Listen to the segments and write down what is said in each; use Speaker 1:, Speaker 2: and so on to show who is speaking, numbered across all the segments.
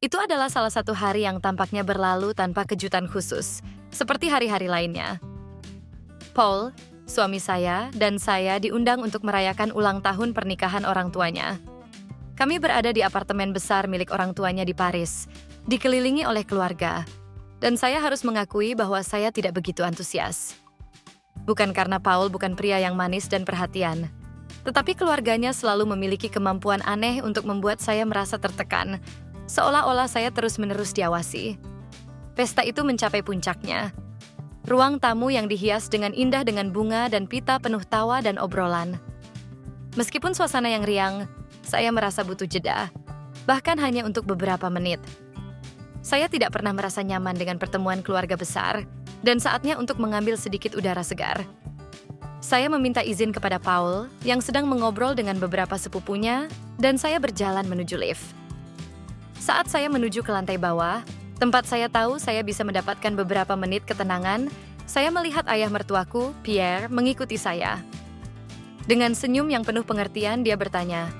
Speaker 1: Itu adalah salah satu hari yang tampaknya berlalu tanpa kejutan khusus, seperti hari-hari lainnya. Paul, suami saya, dan saya diundang untuk merayakan ulang tahun pernikahan orang tuanya. Kami berada di apartemen besar milik orang tuanya di Paris, dikelilingi oleh keluarga, dan saya harus mengakui bahwa saya tidak begitu antusias. Bukan karena Paul bukan pria yang manis dan perhatian, tetapi keluarganya selalu memiliki kemampuan aneh untuk membuat saya merasa tertekan, seolah-olah saya terus-menerus diawasi. Pesta itu mencapai puncaknya. Ruang tamu yang dihias dengan indah dengan bunga dan pita penuh tawa dan obrolan. Meskipun suasana yang riang, saya merasa butuh jeda, bahkan hanya untuk beberapa menit. Saya tidak pernah merasa nyaman dengan pertemuan keluarga besar, dan saatnya untuk mengambil sedikit udara segar. Saya meminta izin kepada Paul, yang sedang mengobrol dengan beberapa sepupunya, dan saya berjalan menuju lift. Saat saya menuju ke lantai bawah, tempat saya tahu saya bisa mendapatkan beberapa menit ketenangan, saya melihat ayah mertuaku, Pierre, mengikuti saya. Dengan senyum yang penuh pengertian, dia bertanya,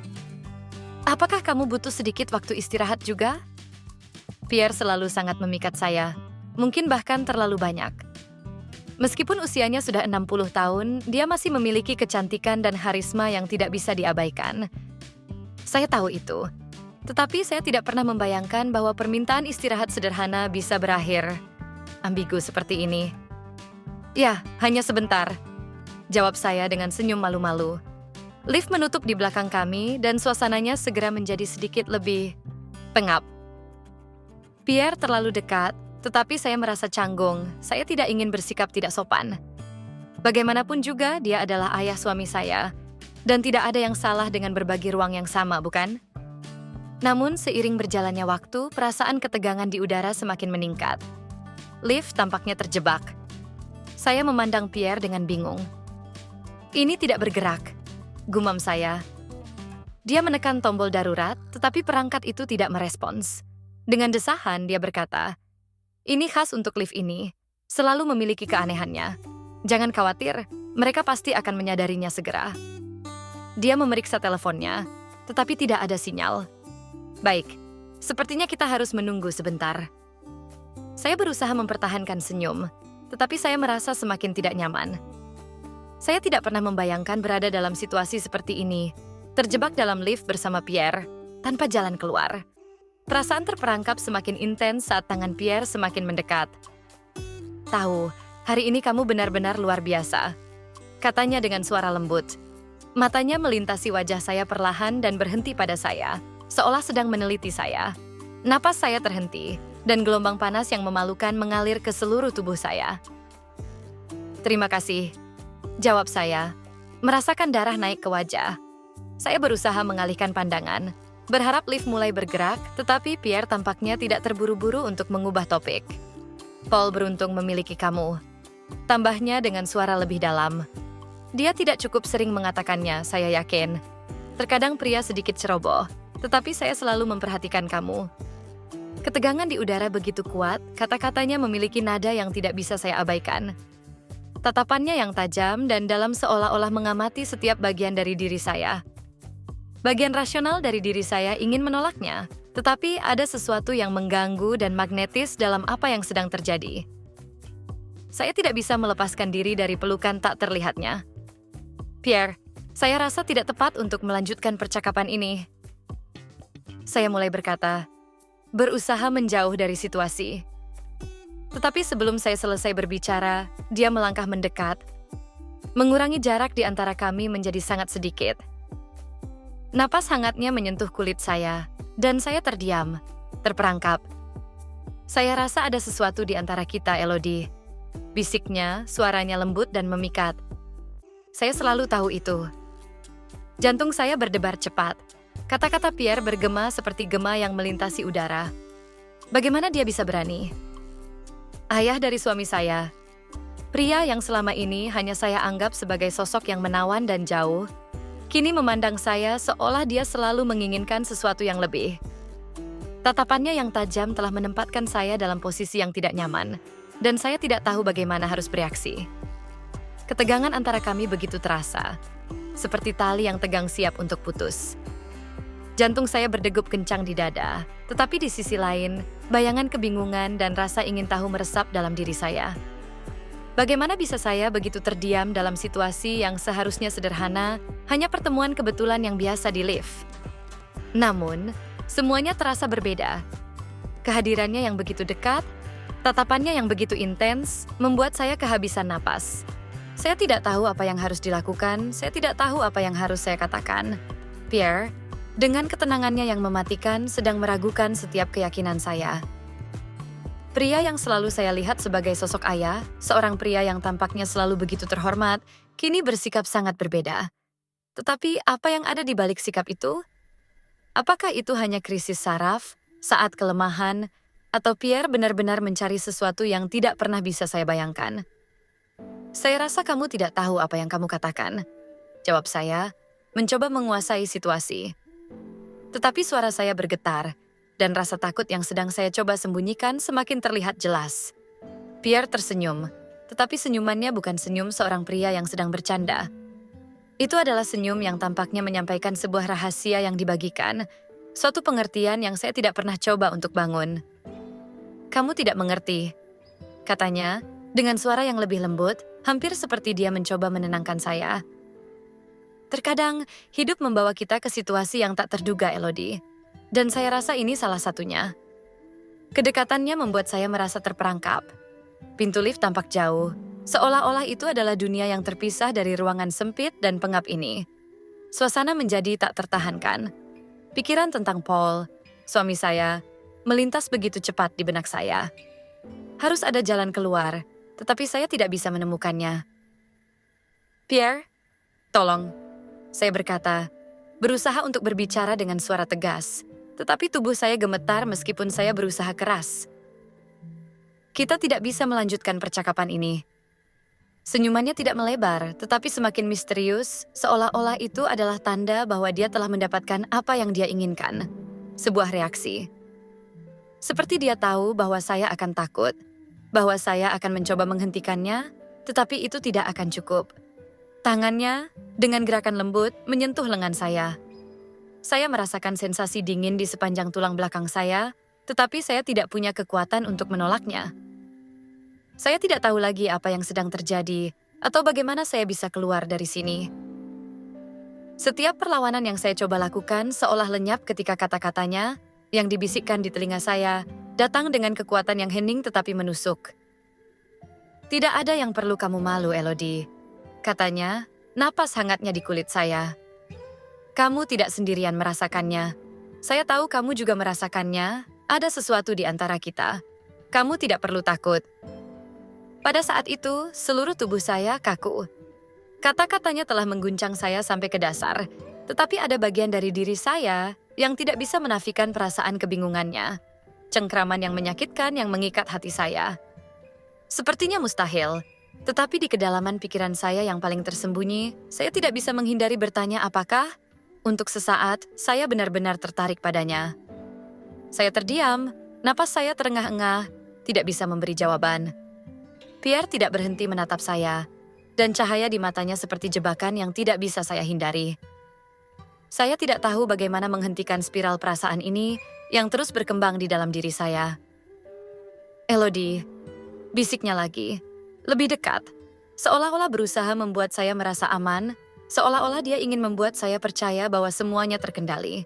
Speaker 1: "Apakah kamu butuh sedikit waktu istirahat juga?" Pierre selalu sangat memikat saya, mungkin bahkan terlalu banyak. Meskipun usianya sudah 60 tahun, dia masih memiliki kecantikan dan harisma yang tidak bisa diabaikan. Saya tahu itu. Tetapi saya tidak pernah membayangkan bahwa permintaan istirahat sederhana bisa berakhir ambigu seperti ini. "Ya, hanya sebentar," jawab saya dengan senyum malu-malu. Lift menutup di belakang kami dan suasananya segera menjadi sedikit lebih pengap. Pierre terlalu dekat, tetapi saya merasa canggung. Saya tidak ingin bersikap tidak sopan. Bagaimanapun juga, dia adalah ayah suami saya, dan tidak ada yang salah dengan berbagi ruang yang sama, bukan? Namun, seiring berjalannya waktu, perasaan ketegangan di udara semakin meningkat. Lift tampaknya terjebak. Saya memandang Pierre dengan bingung. "Ini tidak bergerak," gumam saya. Dia menekan tombol darurat, tetapi perangkat itu tidak merespons. Dengan desahan, dia berkata, "Ini khas untuk lift ini. Selalu memiliki keanehannya. Jangan khawatir, mereka pasti akan menyadarinya segera." Dia memeriksa teleponnya, tetapi tidak ada sinyal. "Baik, sepertinya kita harus menunggu sebentar." Saya berusaha mempertahankan senyum, tetapi saya merasa semakin tidak nyaman. Saya tidak pernah membayangkan berada dalam situasi seperti ini, terjebak dalam lift bersama Pierre, tanpa jalan keluar. Perasaan terperangkap semakin intens saat tangan Pierre semakin mendekat. "Tahu, hari ini kamu benar-benar luar biasa," katanya dengan suara lembut. Matanya melintasi wajah saya perlahan dan berhenti pada saya, seolah sedang meneliti saya. Napas saya terhenti, dan gelombang panas yang memalukan mengalir ke seluruh tubuh saya. "Terima kasih," jawab saya, merasakan darah naik ke wajah. Saya berusaha mengalihkan pandangan, berharap lift mulai bergerak, tetapi Pierre tampaknya tidak terburu-buru untuk mengubah topik. "Paul beruntung memiliki kamu," tambahnya dengan suara lebih dalam. Dia tidak cukup sering mengatakannya, saya yakin. Terkadang pria sedikit ceroboh, tetapi saya selalu memperhatikan kamu. Ketegangan di udara begitu kuat, kata-katanya memiliki nada yang tidak bisa saya abaikan. Tatapannya yang tajam dan dalam seolah-olah mengamati setiap bagian dari diri saya. Bagian rasional dari diri saya ingin menolaknya, tetapi ada sesuatu yang mengganggu dan magnetis dalam apa yang sedang terjadi. Saya tidak bisa melepaskan diri dari pelukan tak terlihatnya. "Pierre, saya rasa tidak tepat untuk melanjutkan percakapan ini," saya mulai berkata, berusaha menjauh dari situasi. Tetapi sebelum saya selesai berbicara, dia melangkah mendekat, mengurangi jarak di antara kami menjadi sangat sedikit. Napas hangatnya menyentuh kulit saya, dan saya terdiam, terperangkap. "Saya rasa ada sesuatu di antara kita, Elodie," bisiknya, suaranya lembut dan memikat. Saya selalu tahu itu. Jantung saya berdebar cepat. Kata-kata Pierre bergema seperti gema yang melintasi udara. Bagaimana dia bisa berani? Ayah dari suami saya, pria yang selama ini hanya saya anggap sebagai sosok yang menawan dan jauh, kini memandang saya seolah dia selalu menginginkan sesuatu yang lebih. Tatapannya yang tajam telah menempatkan saya dalam posisi yang tidak nyaman, dan saya tidak tahu bagaimana harus bereaksi. Ketegangan antara kami begitu terasa, seperti tali yang tegang siap untuk putus. Jantung saya berdegup kencang di dada, tetapi di sisi lain, bayangan kebingungan dan rasa ingin tahu meresap dalam diri saya. Bagaimana bisa saya begitu terdiam dalam situasi yang seharusnya sederhana, hanya pertemuan kebetulan yang biasa di lift? Namun, semuanya terasa berbeda. Kehadirannya yang begitu dekat, tatapannya yang begitu intens, membuat saya kehabisan napas. Saya tidak tahu apa yang harus dilakukan, saya tidak tahu apa yang harus saya katakan. Pierre, dengan ketenangannya yang mematikan, sedang meragukan setiap keyakinan saya. Pria yang selalu saya lihat sebagai sosok ayah, seorang pria yang tampaknya selalu begitu terhormat, kini bersikap sangat berbeda. Tetapi apa yang ada di balik sikap itu? Apakah itu hanya krisis saraf, saat kelemahan, atau Pierre benar-benar mencari sesuatu yang tidak pernah bisa saya bayangkan? Saya rasa kamu tidak tahu apa yang kamu katakan. Jawab saya, mencoba menguasai situasi. Tetapi suara saya bergetar, dan rasa takut yang sedang saya coba sembunyikan semakin terlihat jelas. Pierre tersenyum, tetapi senyumannya bukan senyum seorang pria yang sedang bercanda. Itu adalah senyum yang tampaknya menyampaikan sebuah rahasia yang dibagikan, suatu pengertian yang saya tidak pernah coba untuk bangun. Kamu tidak mengerti, katanya, dengan suara yang lebih lembut, hampir seperti dia mencoba menenangkan saya. Terkadang, hidup membawa kita ke situasi yang tak terduga, Elodie. Dan saya rasa ini salah satunya. Kedekatannya membuat saya merasa terperangkap. Pintu lift tampak jauh, seolah-olah itu adalah dunia yang terpisah dari ruangan sempit dan pengap ini. Suasana menjadi tak tertahankan. Pikiran tentang Paul, suami saya, melintas begitu cepat di benak saya. Harus ada jalan keluar, tetapi saya tidak bisa menemukannya. Pierre, tolong, saya berkata, berusaha untuk berbicara dengan suara tegas, tetapi tubuh saya gemetar meskipun saya berusaha keras. Kita tidak bisa melanjutkan percakapan ini. Senyumannya tidak melebar, tetapi semakin misterius, seolah-olah itu adalah tanda bahwa dia telah mendapatkan apa yang dia inginkan. Sebuah reaksi. Seperti dia tahu bahwa saya akan takut, bahwa saya akan mencoba menghentikannya, tetapi itu tidak akan cukup. Tangannya, dengan gerakan lembut, menyentuh lengan saya. Saya merasakan sensasi dingin di sepanjang tulang belakang saya, tetapi saya tidak punya kekuatan untuk menolaknya. Saya tidak tahu lagi apa yang sedang terjadi, atau bagaimana saya bisa keluar dari sini. Setiap perlawanan yang saya coba lakukan seolah lenyap ketika kata-katanya, yang dibisikkan di telinga saya, datang dengan kekuatan yang hening tetapi menusuk. Tidak ada yang perlu kamu malu, Elodie, katanya, napas hangatnya di kulit saya. Kamu tidak sendirian merasakannya. Saya tahu kamu juga merasakannya, ada sesuatu di antara kita. Kamu tidak perlu takut. Pada saat itu, seluruh tubuh saya kaku. Kata-katanya telah mengguncang saya sampai ke dasar, tetapi ada bagian dari diri saya yang tidak bisa menafikan perasaan kebingungannya. Cengkraman yang menyakitkan yang mengikat hati saya. Sepertinya mustahil, tetapi di kedalaman pikiran saya yang paling tersembunyi, saya tidak bisa menghindari bertanya apakah, untuk sesaat, saya benar-benar tertarik padanya. Saya terdiam, napas saya terengah-engah, tidak bisa memberi jawaban. Pierre tidak berhenti menatap saya, dan cahaya di matanya seperti jebakan yang tidak bisa saya hindari. Saya tidak tahu bagaimana menghentikan spiral perasaan ini yang terus berkembang di dalam diri saya. Elodie, bisiknya lagi, lebih dekat, seolah-olah berusaha membuat saya merasa aman, seolah-olah dia ingin membuat saya percaya bahwa semuanya terkendali.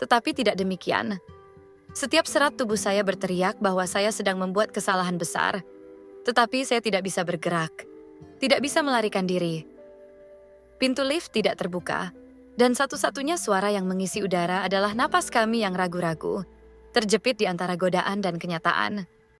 Speaker 1: Tetapi tidak demikian. Setiap serat tubuh saya berteriak bahwa saya sedang membuat kesalahan besar, tetapi saya tidak bisa bergerak, tidak bisa melarikan diri. Pintu lift tidak terbuka, dan satu-satunya suara yang mengisi udara adalah napas kami yang ragu-ragu, terjepit di antara godaan dan kenyataan.